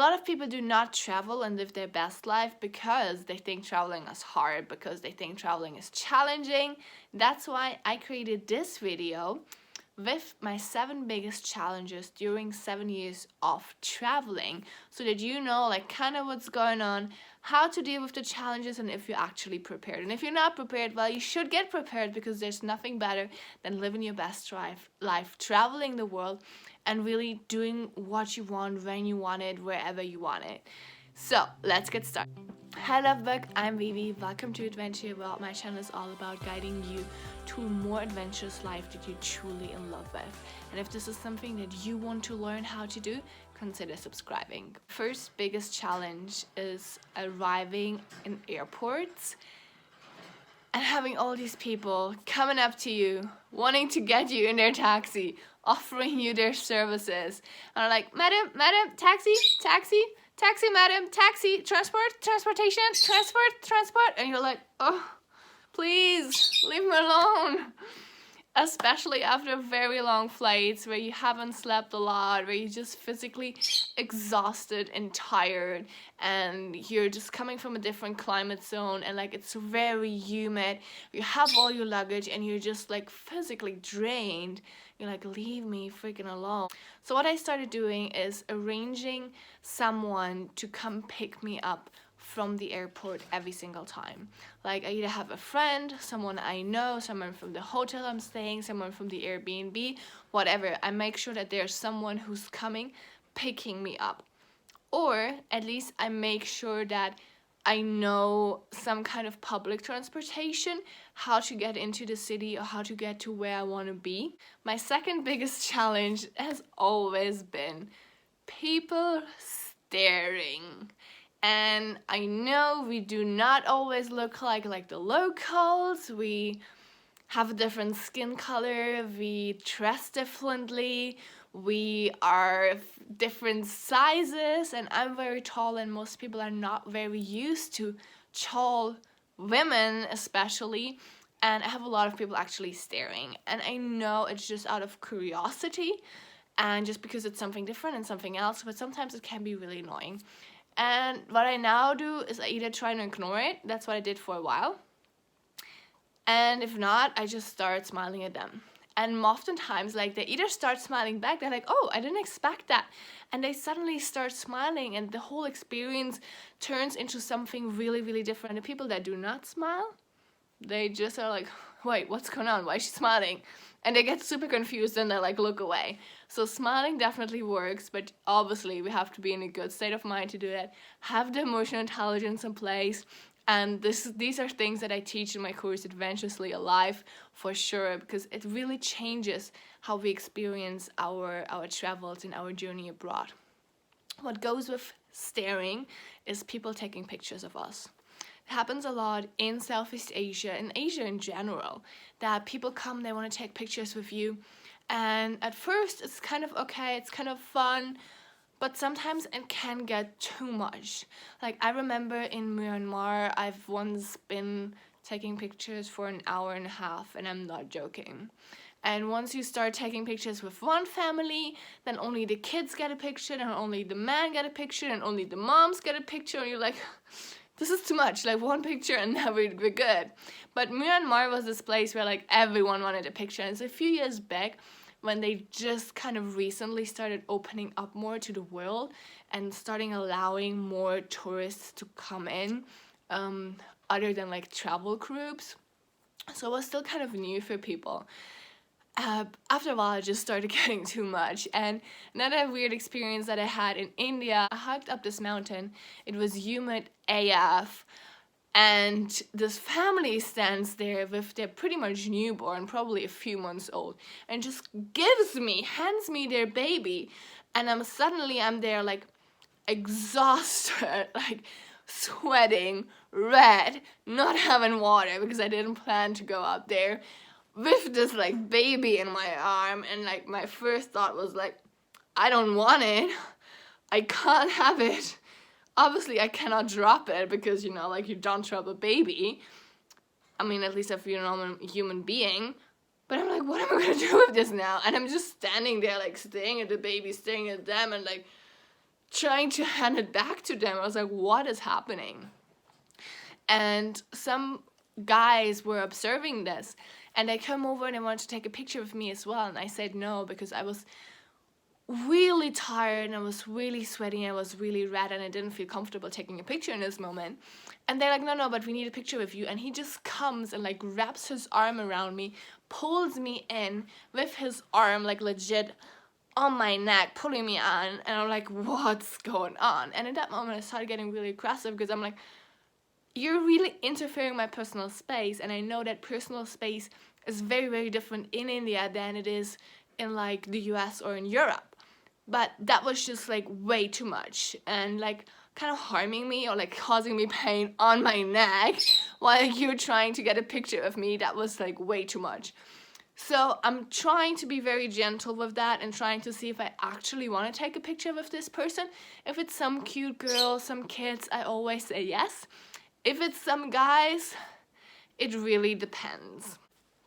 lot of people do not travel and live their best life because they think traveling is hard, because they think traveling is challenging. That's why I created this video with my 7 biggest challenges during 7 years of traveling, so that you know like kind of what's going on, how to deal with the challenges, and if you're actually prepared. And if you're not prepared, well, you should get prepared, because there's nothing better than living your best life, traveling the world, and really doing what you want, when you want it, wherever you want it. So let's get started. Hi Lovebug, I'm Vivi. Welcome to Adventure Awaits. My channel is all about guiding you to a more adventurous life that you're truly in love with. And if this is something that you want to learn how to do, consider subscribing. First biggest challenge is arriving in airports and having all these people coming up to you, wanting to get you in their taxi, offering you their services, and are like, madam, taxi, madam, taxi, transportation, transport, and you're like, oh, please, leave me alone. Especially after very long flights where you haven't slept a lot, where you're just physically exhausted and tired, and you're just coming from a different climate zone, and like it's very humid, you have all your luggage, and you're just like physically drained. You're like, leave me freaking alone. So what I started doing is arranging someone to come pick me up from the airport every single time. Like, I either have a friend, someone I know, someone from the hotel I'm staying, someone from the Airbnb, whatever. I make sure that there's someone who's coming, picking me up. Or at least I make sure that I know some kind of public transportation, how to get into the city or how to get to where I want to be. My second biggest challenge has always been people staring. And I know we do not always look like the locals. We have a different skin color, we dress differently, we are different sizes, and I'm very tall, and most people are not very used to tall women especially, and I have a lot of people actually staring, and I know it's just out of curiosity and just because it's something different and something else, but sometimes it can be really annoying. And what I now do is I either try to ignore it, that's what I did for a while, and if not, I just start smiling at them. And oftentimes, like, they either start smiling back, they're like, oh, I didn't expect that, and they suddenly start smiling, and the whole experience turns into something really, really different. The people that do not smile, they just are like, wait, what's going on? Why is she smiling? And they get super confused and they like look away. So smiling definitely works, but obviously we have to be in a good state of mind to do that. Have the emotional intelligence in place. And these are things that I teach in my course Adventurously Alive for sure, because it really changes how we experience our travels and our journey abroad. What goes with staring is people taking pictures of us. It happens a lot in Southeast Asia, and Asia in general, that people come, they want to take pictures with you, and at first it's kind of okay, it's kind of fun, but sometimes it can get too much. Like, I remember in Myanmar, I've once been taking pictures for an hour and a half, and I'm not joking. And once you start taking pictures with one family, then only the kids get a picture, then only the man get a picture, and only the moms get a picture, and you're like, this is too much, like one picture and now we're good. But Myanmar was this place where like everyone wanted a picture, and it's a few years back when they just kind of recently started opening up more to the world and starting allowing more tourists to come in, other than like travel groups. So it was still kind of new for people. After a while, it just started getting too much. And another weird experience that I had in India, I hiked up this mountain. It was humid AF, and this family stands there with their pretty much newborn, probably a few months old, and just hands me their baby, and I'm there like exhausted, like sweating, red, not having water because I didn't plan to go up there, with this like baby in my arm, and like my first thought was like, I don't want it, I can't have it. Obviously I cannot drop it because, you know, like you don't drop a baby. I mean, at least if you're a normal human being. But I'm like, what am I gonna do with this now? And I'm just standing there like staring at the baby, staring at them, and like trying to hand it back to them. I was like, what is happening? And some guys were observing this, and they come over and they wanted to take a picture of me as well, and I said no, because I was really tired and I was really sweaty and I was really red and I didn't feel comfortable taking a picture in this moment. And they're like, no, but we need a picture with you. And he just comes and like wraps his arm around me, pulls me in with his arm, like legit on my neck, pulling me on. And I'm like, what's going on? And at that moment I started getting really aggressive, because I'm like, you're really interfering in my personal space. And I know that personal space is very, very different in India than it is in like the US or in Europe. But that was just like way too much, and like kind of harming me or like causing me pain on my neck while you're trying to get a picture of me. That was like way too much. So I'm trying to be very gentle with that and trying to see if I actually want to take a picture with this person. If it's some cute girl, some kids, I always say yes. If it's some guys, it really depends.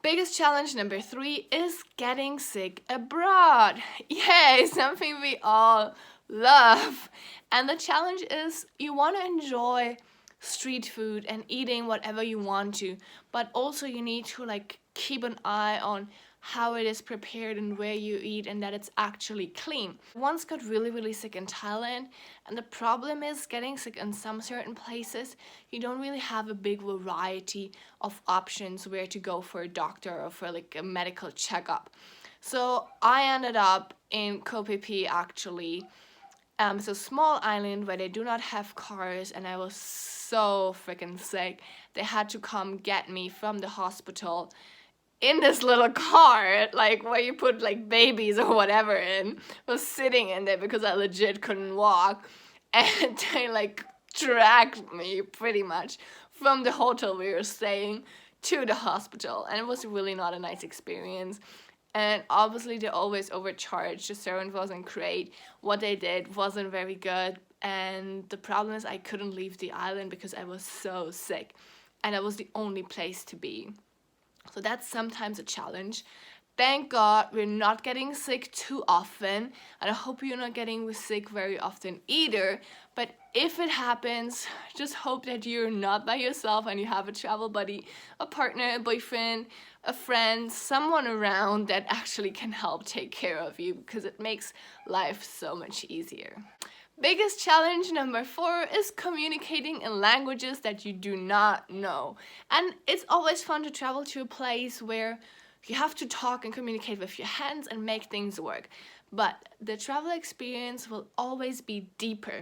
Biggest challenge number 3 is getting sick abroad. Yay, something we all love. And the challenge is you want to enjoy street food and eating whatever you want to, but also you need to like keep an eye on how it is prepared and where you eat, and that it's actually clean. I once got really, really sick in Thailand, and the problem is getting sick in some certain places, you don't really have a big variety of options where to go for a doctor or for like a medical checkup. So I ended up in Koh Phi Phi actually. It's a small island where they do not have cars, and I was so freaking sick. They had to come get me from the hospital in this little car, like where you put like babies or whatever in, was sitting in there because I legit couldn't walk. And they like dragged me pretty much from the hotel we were staying to the hospital. And it was really not a nice experience. And obviously they always overcharged. The servant wasn't great. What they did wasn't very good. And the problem is I couldn't leave the island because I was so sick. And that was the only place to be. So that's sometimes a challenge. Thank God we're not getting sick too often, and I hope you're not getting sick very often either. But if it happens, just hope that you're not by yourself and you have a travel buddy, a partner, a boyfriend, a friend, someone around that actually can help take care of you, because it makes life so much easier. Biggest challenge number 4 is communicating in languages that you do not know. And it's always fun to travel to a place where you have to talk and communicate with your hands and make things work. But the travel experience will always be deeper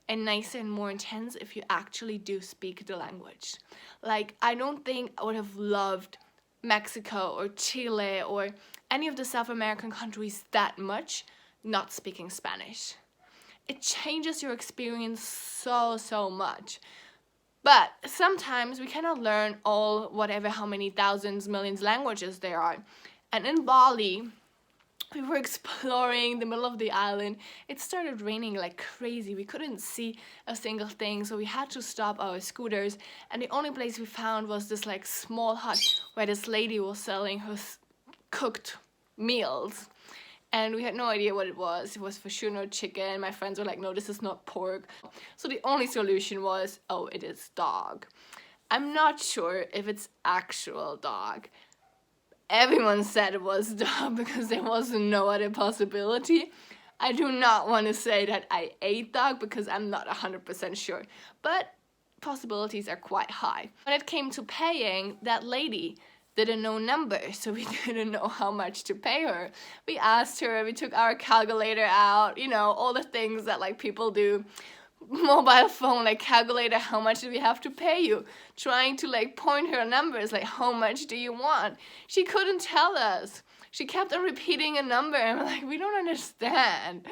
and nicer and more intense if you actually do speak the language. Like, I don't think I would have loved Mexico or Chile or any of the South American countries that much not speaking Spanish. It changes your experience so much. But sometimes we cannot learn all whatever how many thousands, millions languages there are. And in Bali, we were exploring the middle of the island. It started raining like crazy. We couldn't see a single thing, so we had to stop our scooters. And the only place we found was this like small hut where this lady was selling her cooked meals. And we had no idea what it was. It was for sure no chicken. My friends were like, no, this is not pork. So the only solution was, oh, it is dog. I'm not sure if it's actual dog. Everyone said it was dog because there was no other possibility. I do not want to say that I ate dog because I'm not 100% sure. But possibilities are quite high. When it came to paying, that lady didn't know numbers, so we didn't know how much to pay her. We asked her, we took our calculator out, you know, all the things that like people do. Mobile phone, like calculator, how much do we have to pay you? Trying to like point her numbers, like how much do you want? She couldn't tell us. She kept on repeating a number and we're like, we don't understand.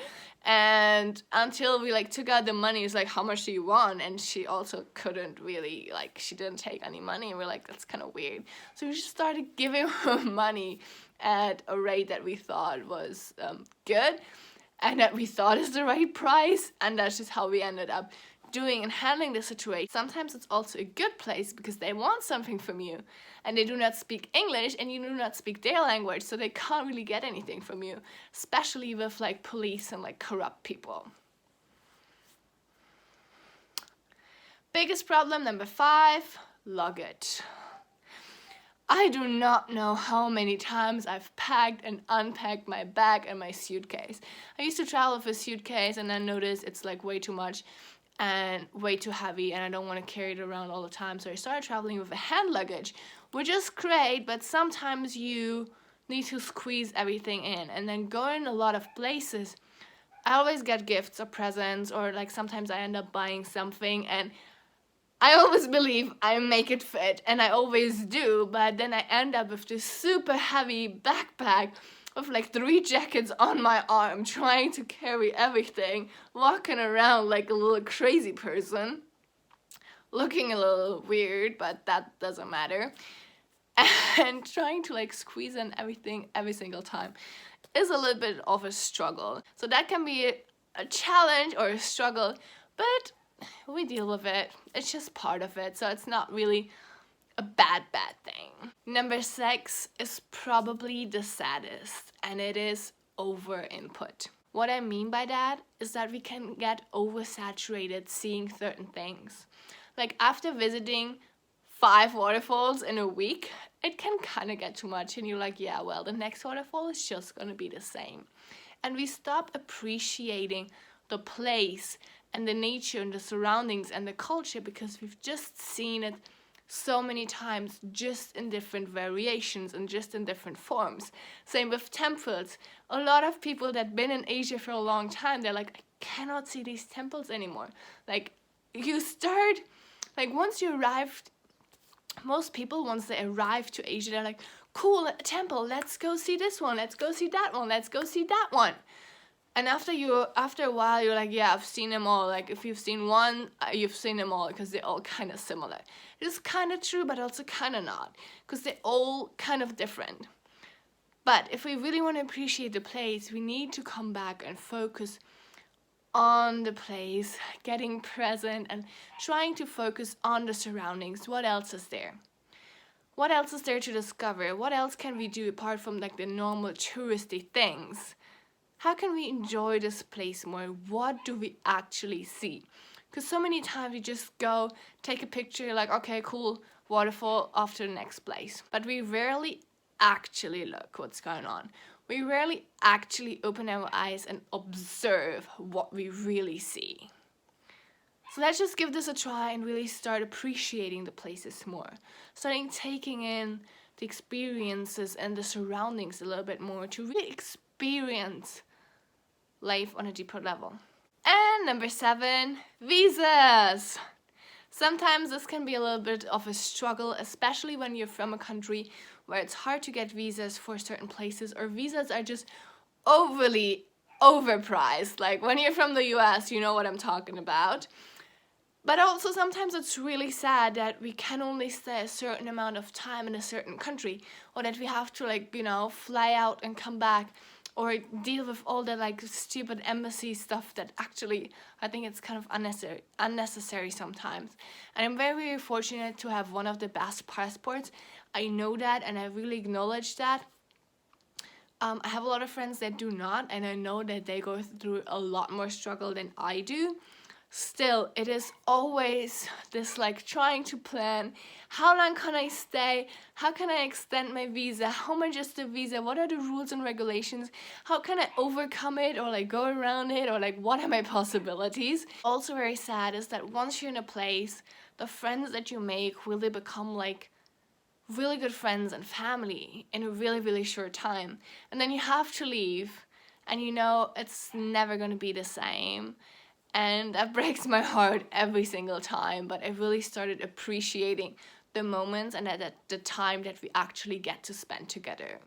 And until we like took out the money, it's like, how much do you want? And she also couldn't really, like, she didn't take any money. And we're like, that's kind of weird. So we just started giving her money at a rate that we thought was good and that we thought is the right price. And that's just how we ended up doing and handling the situation. Sometimes it's also a good place because they want something from you and they do not speak English and you do not speak their language, so they can't really get anything from you, especially with like police and like corrupt people. Biggest problem, number 5, luggage. I do not know how many times I've packed and unpacked my bag and my suitcase. I used to travel with a suitcase and then noticed it's like way too much and way too heavy and I don't want to carry it around all the time. So I started traveling with a hand luggage, which is great, but sometimes you need to squeeze everything in. And then going a lot of places, I always get gifts or presents, or like sometimes I end up buying something and I always believe I make it fit, and I always do, but then I end up with this super heavy backpack with like 3 jackets on my arm, trying to carry everything, walking around like a little crazy person, looking a little weird, but that doesn't matter, and trying to like squeeze in everything every single time is a little bit of a struggle. So that can be a challenge or a struggle, but we deal with it. It's just part of it, so it's not really a bad thing. Number 6 is probably the saddest, and it is over input. What I mean by that is that we can get oversaturated seeing certain things. Like after visiting 5 waterfalls in a week, it can kind of get too much and you're like, yeah, well, the next waterfall is just gonna be the same. And we stop appreciating the place and the nature and the surroundings and the culture because we've just seen it so many times, just in different variations and just in different forms. Same with temples. A lot of people that been in Asia for a long time, they're like, I cannot see these temples anymore. Like you start, like once you arrived, most people once they arrive to Asia, they're like, cool, a temple, let's go see this one, let's go see that one, let's go see that one. And after a while, you're like, yeah, I've seen them all. Like, if you've seen one, you've seen them all because they're all kind of similar. It is kind of true, but also kind of not because they're all kind of different. But if we really want to appreciate the place, we need to come back and focus on the place, getting present and trying to focus on the surroundings. What else is there? What else is there to discover? What else can we do apart from like the normal touristy things? How can we enjoy this place more? What do we actually see? Because so many times we just go, take a picture, like, okay, cool, waterfall, off to the next place. But we rarely actually look what's going on. We rarely actually open our eyes and observe what we really see. So let's just give this a try and really start appreciating the places more. Starting taking in the experiences and the surroundings a little bit more to really experience life on a deeper level. And number 7, visas. Sometimes this can be a little bit of a struggle, especially when you're from a country where it's hard to get visas for certain places, or visas are just overly overpriced. Like when you're from the US, you know what I'm talking about. But also sometimes it's really sad that we can only stay a certain amount of time in a certain country, or that we have to like, fly out and come back, or deal with all the like stupid embassy stuff that actually I think it's kind of unnecessary sometimes. And I'm very, very fortunate to have one of the best passports. I know that and I really acknowledge that. I have a lot of friends that do not, and I know that they go through a lot more struggle than I do. Still, it is always this like trying to plan, how long can I stay, how can I extend my visa, how much is the visa, what are the rules and regulations, how can I overcome it or like go around it, or like what are my possibilities. Also very sad is that once you're in a place, the friends that you make really become like really good friends and family in a really, really short time. And then you have to leave and it's never going to be the same. And that breaks my heart every single time, but I really started appreciating the moments and the time that we actually get to spend together.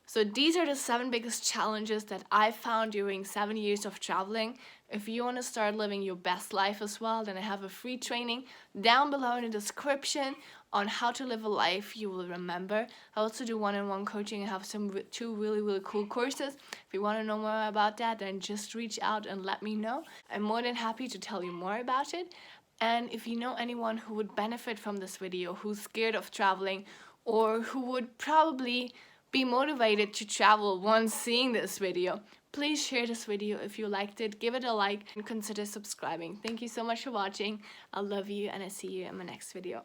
So these are the 7 biggest challenges that I found during 7 years of traveling. If you want to start living your best life as well, then I have a free training down below in the description on how to live a life you will remember. I also do one-on-one coaching. I have 2 really, really cool courses. If you want to know more about that, then just reach out and let me know. I'm more than happy to tell you more about it. And if you know anyone who would benefit from this video, who's scared of traveling, or who would probably be motivated to travel once seeing this video, Please share this video if you liked it, give it a like, and consider subscribing. Thank you so much for watching. I love you, and I see you in my next video.